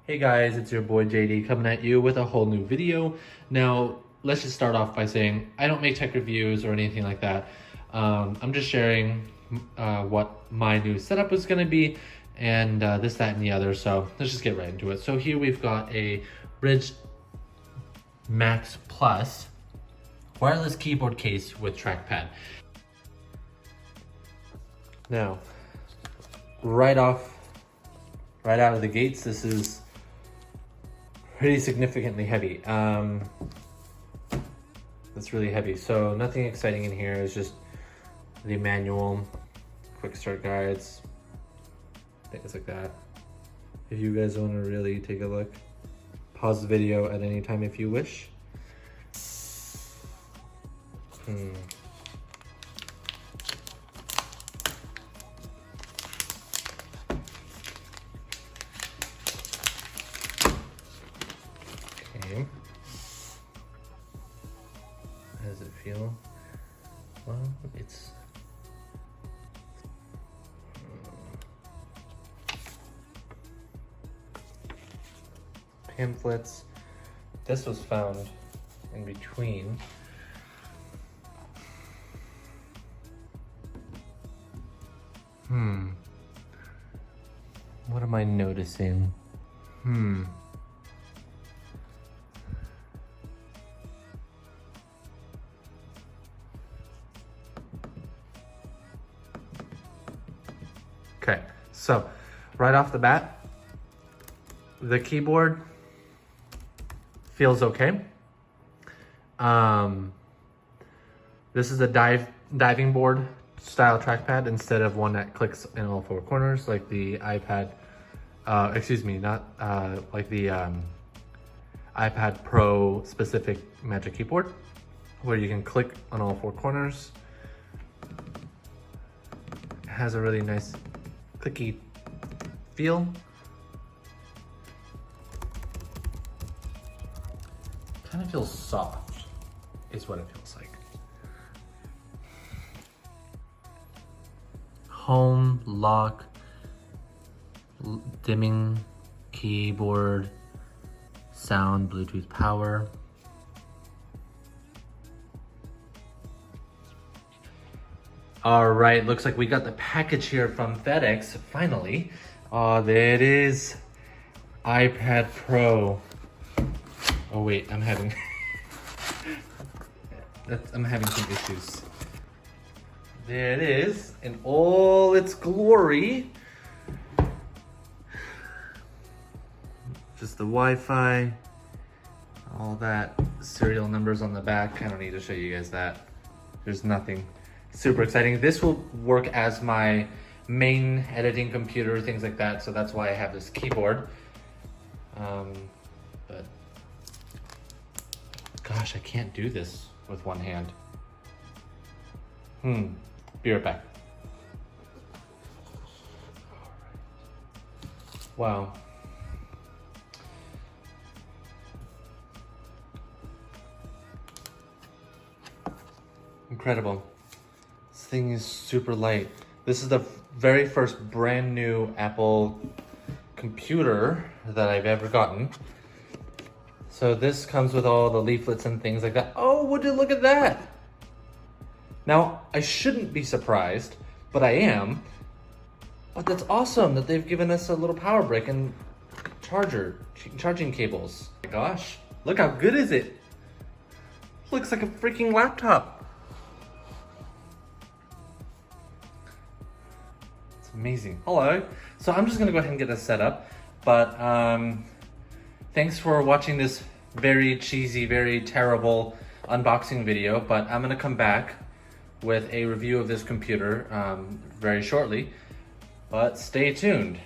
Hey guys, it's your boy JD coming at you with a whole new video. Now, let's just start off by saying I don't make tech reviews or anything like that. I'm just sharing what my new setup is going to be and this, that, and the other. So let's just get right into it. So here we've got a Brydge Max Plus wireless keyboard case with trackpad. Now, right out of the gates, this is pretty significantly heavy. It's really heavy, so nothing exciting in here. It's just the manual, quick start guides, things like that. If you guys want to really take a look, pause the video at any time if you wish. Okay. How does it feel? Well, it's pamphlets. This was found in between. What am I noticing? Okay, so right off the bat, the keyboard feels okay. This is a diving board style trackpad instead of one that clicks in all four corners like the iPad. Like the iPad Pro specific Magic Keyboard, where you can click on all four corners. It has a really nice clicky feel. Kind of feels soft, is what it feels like. Home, lock, dimming, keyboard, sound, Bluetooth power. All right, looks like we got the package here from FedEx, finally. There it is, iPad Pro. Oh wait, I'm having some issues. There it is in all its glory. Just the Wi-Fi, all that, serial numbers on the back. I don't need to show you guys that. There's nothing super exciting. This will work as my main editing computer, things like that. So that's why I have this keyboard. But gosh, I can't do this with one hand. Be right back. Wow. Incredible. This thing is super light. This is the very first brand new Apple computer that I've ever gotten. So this comes with all the leaflets and things like that. Oh, would you look at that? Now, I shouldn't be surprised, but I am. But that's awesome that they've given us a little power brick and charging cables. Oh my gosh, look how good is it? Looks like a freaking laptop. It's amazing. Hello. So I'm just gonna go ahead and get this set up. But thanks for watching this very cheesy, very terrible unboxing video. But I'm gonna come back with a review of this computer very shortly. But stay tuned.